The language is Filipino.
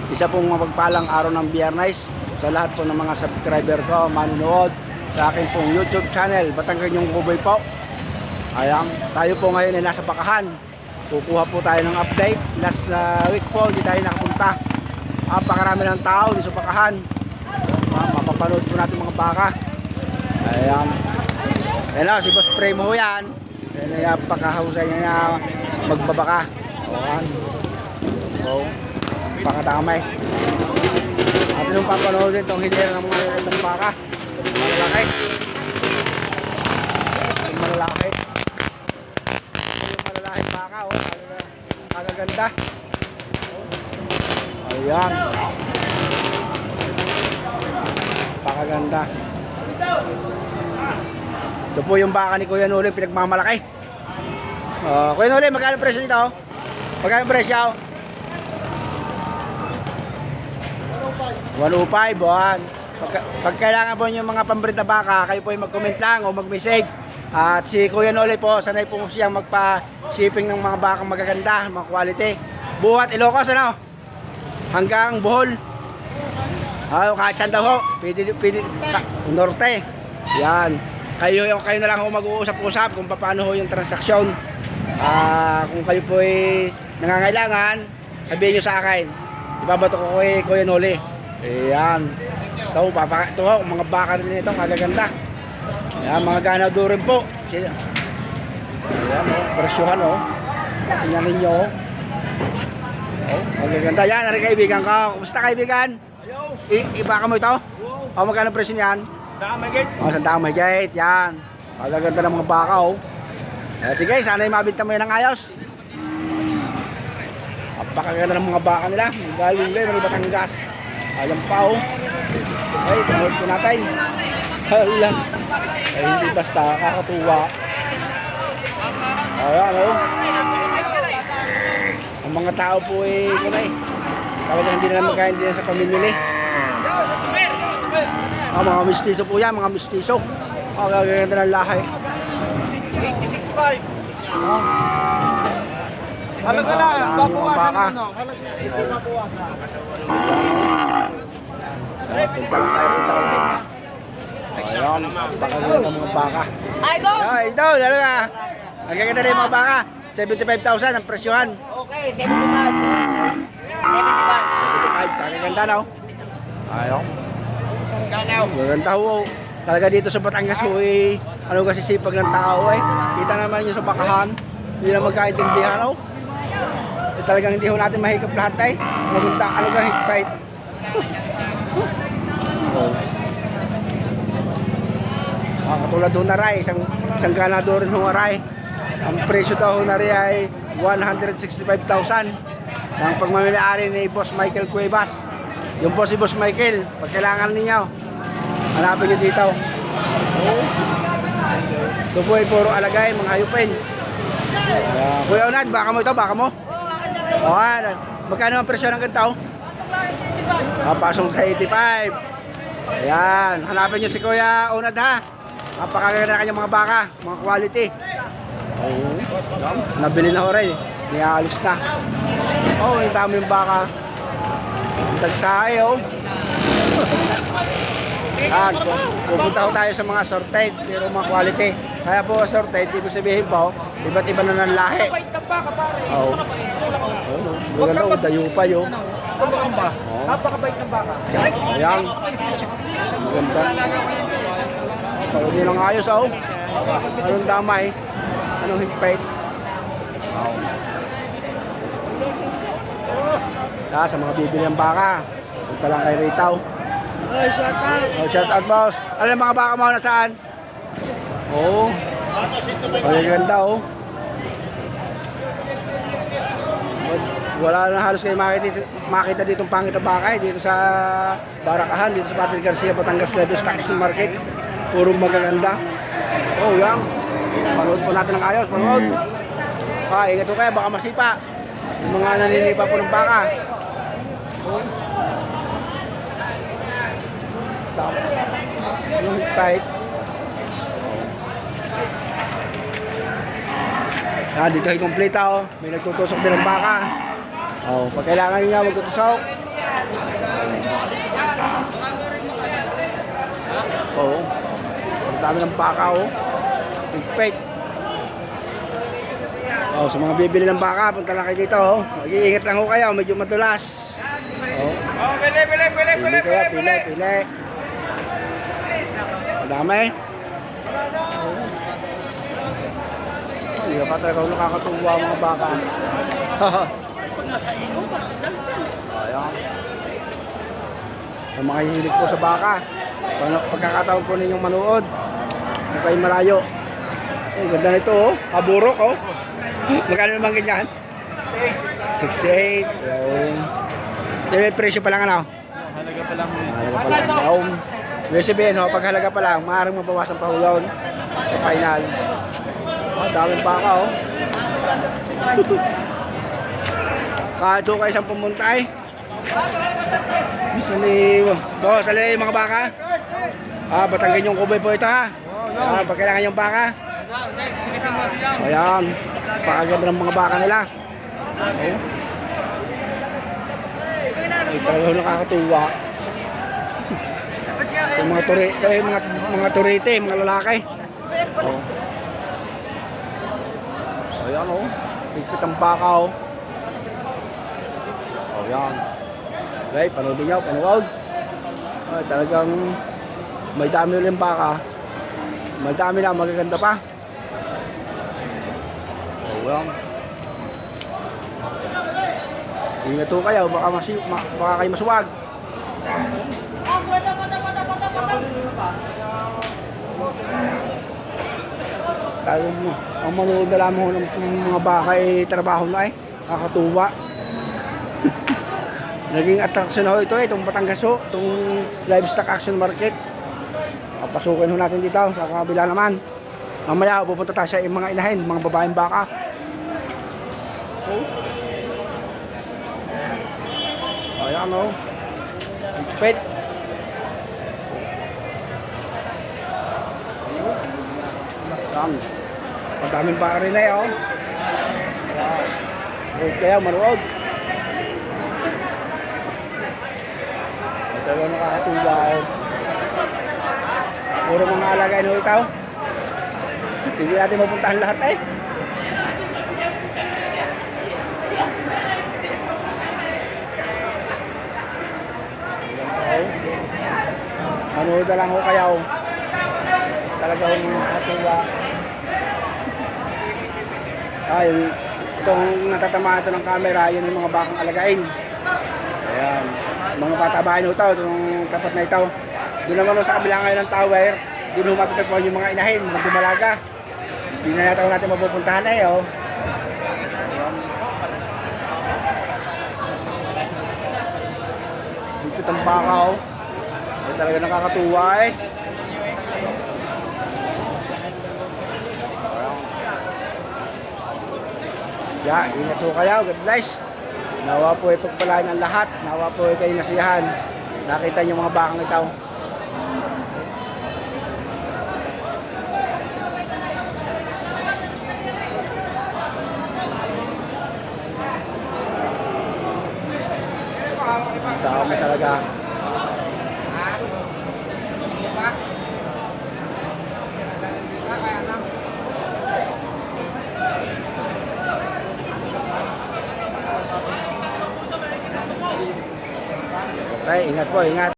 Isa pong mapagpalang araw ng Biyernes sa lahat po ng mga subscriber ko, manonood sa akin pong YouTube channel, Batangganyong Kuboy po. Ayan, tayo po ngayon ay nasa Bakahan. Kukuha po tayo ng update. Last week po, hindi tayo nakapunta. Napakarami ng tao dito sa Bakahan. Mapapanood po natin mga baka. Ayan. Ayan na, si Boss Primo yan. Ayan na, napakahusay niya na magbabaka. Ayan. So, pakatamay. Atin yung papanoodin itong hilera ng mga itong baka. Malalaki. Malalaki. Yung malalaki baka, oh. Kagaganda. Ayan. Pakaganda. Ito po yung baka ni Kuya Noli, pinagmamalaki. Kuya Noli, magkano presyo nito? Magkano presyo? 105, buwan. Pag kailangan po nyo mga pambrita baka, kayo po yung mag-comment lang o mag-message. At si Kuya Noli po, sanay po siyang magpa-shipping ng mga bakang magaganda, mga quality. Buhat Ilocos, ano? Hanggang Bohol. Kahit saan daw ho, pwede Norte. Yan. Kayo na lang ho mag-uusap-usap kung paano ho yung transaksyon. Kung kayo po ay nangangailangan, sabihin nyo sa akin. Ibabato ko kay Kuya Noli. Ayan. Ito ho, mga baka rin ito, kagaganda. Ayan, mga ganado rin po. Ayan o, presyuhan o. Tingnan ninyo o. Kagaganda. Yan, narin kaibigan ko. Kumusta kaibigan? Ibaka mo ito? Magkano presyo niyan? Sandaan may gate. Yan. Kagaganda ng mga baka o. Sige, sana mabinta mo yan ng ayos. Napakaganda ng mga baka nila. Galing rin, mga Batangas. Ayan pa o. Ay, tumulit ko natin. Hala. Ay, hindi basta kakatuwa. Ayan o. Ang mga tao po eh, kunay. Talagang hindi na magkain din sa pamimili. Mga mistiso po yan, mga mistiso. Gaganda ng lahi. 86.5. Halaga lang, babawasan mo no. Halaga ito babawasan. Ayan, pakaganda ng mga baka. Idol! Idol, ano ka? Nagaganda rin yung mga baka. 75,000 ang presyohan. Okay, 75. 75, kagaganda na o. Ayaw. Maganda ho. Talaga dito sa Batangas ho eh, ano kasi sipag ng tao eh. Kita naman nyo sa Bakahan, hindi na magkaintindihan ho. Talagang hindi ho natin mahigap lahat ay. Magunta, ano ka higpait. Katulad ho na rin, isang ganado rin ho na rin. Ang presyo daw ho na rin ay 165,000 ng pagmamili-ari ni Boss Michael Cuevas. Yung po si Boss Michael, pag kailangan ninyo, hanapin nyo dito. Ito po ay puro alagay, mga hayupin. Kuya Unad, baka mo ito, baka mo? Magkano ang presyo ng ganito? Pasong sa 85. Ayan, hanapin nyo si Kuya Unad ha. Napakaganda na kanyang mga baka, mga quality. Nabili na ho rin, niaalis na. Yung dami yung baka. Tagsahay o. Pupunta ko tayo sa mga sorted, pero mga quality. Kaya po sorted, ibig sabihin po, iba't iba na ng lahi. Maganda o, dayo pa yun. Napakabait ng baka. Ayan. Maganda. Pagod nyo lang ayos o. Anong damay? Anong higpait? Sa mga bibili ng baka, punta lang kay Ritaw. Shout out! Shout out boss. Alam mga baka mo na saan? Ganda o. Wala na halos kayo makita ditong pangit na baka dito sa Barakahan, dito sa Patrick Garcia, Batangas Level Stocks Market. Puro magaganda. Yan. Panood po natin ng ayos, panood. Ingat po kayo, baka masipa. Yung mga naninipa po ng baka. Yung tight. Dito ay complete. May nagtutusok din ng baka. Pag kailangan niya magtutusok, Oo. Ang dami ng baka, oh. Bigpet. Oh, sa mga bibili ng baka, punta lang kayo dito, oh. Mag-iingat lang ho kayo, medyo madulas. Oh. Oh, pili. Pili kayo, pili. Madami. Hindi ka talaga nakakatuwa ang mga baka. Ayan. Sa mga hihilig po sa baka, pagkakataon po ninyong manood, huwag kayong malayo. Ay, ganda nito, oh. Kaburok, oh. Magkano naman ganyan? 68. Yung may presyo pa lang, ano? Halaga pa lang. Halaga pa lang. Yung may sabihin, oh, pag halaga pa lang, maaaring mabawasan pa ho yun sa final. Oh, daming baka, oh. Kahit ho kayo isang pumunta, eh. Sali mga baka. Batanggan yung kubay po ito, ha. Pag kailangan yung baka. Ayan. Pakaganda ng mga baka nila. Oh. Ay, talagang nakakatuwa. Yung mga turete, mga turete, mga lalaki. Oh. Ayan, oh. Pigpit ang baka, oh. Oh, yan. Okay, panoodin nyo, panood. Ay, talagang may dami ulit yung baka. May dami na, magaganda pa. Oh, yan. Ingat ho kayo, baka kayo masuwag. Talagang ang manood na lamang ng mga baka ay trabaho na, eh. Nakakatuwa. Naging attraction na ho ito, itong Batangas ho, itong livestock action market. Papasukin ho natin dito sa kabila naman. Mamaya pupunta tayo sa mga inahin, mga babaeng baka. Oh. Ayan, oh. Pet. Ayan. Madaming baka rin na, oh. Kaya manuod. Ito yung nakakatuwa, oh. Puro mga alagay na itaw. Hindi natin mapuntahan lahat, eh. Manood na lang ho kayo. Talagang nakakatuwa. Itong natatamaan ito ng camera, yun yung mga bakang alagain. Ayan. Mga patabahan ho ito, itong tapat na ito. Doon naman sa kabila ngayon ng tower, doon matutagpuan yung mga inahin, magdumalaga. Hindi na yata natin mapupuntahan, eh, oh. Dito ang baka, oh. Ay, talaga nakakatuwa, eh. Yeah, ingat po kayo. God bless. Nawa po ay pagpalaan ng lahat. Nawa po ay kayo nasiyahan. Nakita niyo mga bakang ito. Dami talaga. Okay, ingat po, ingat.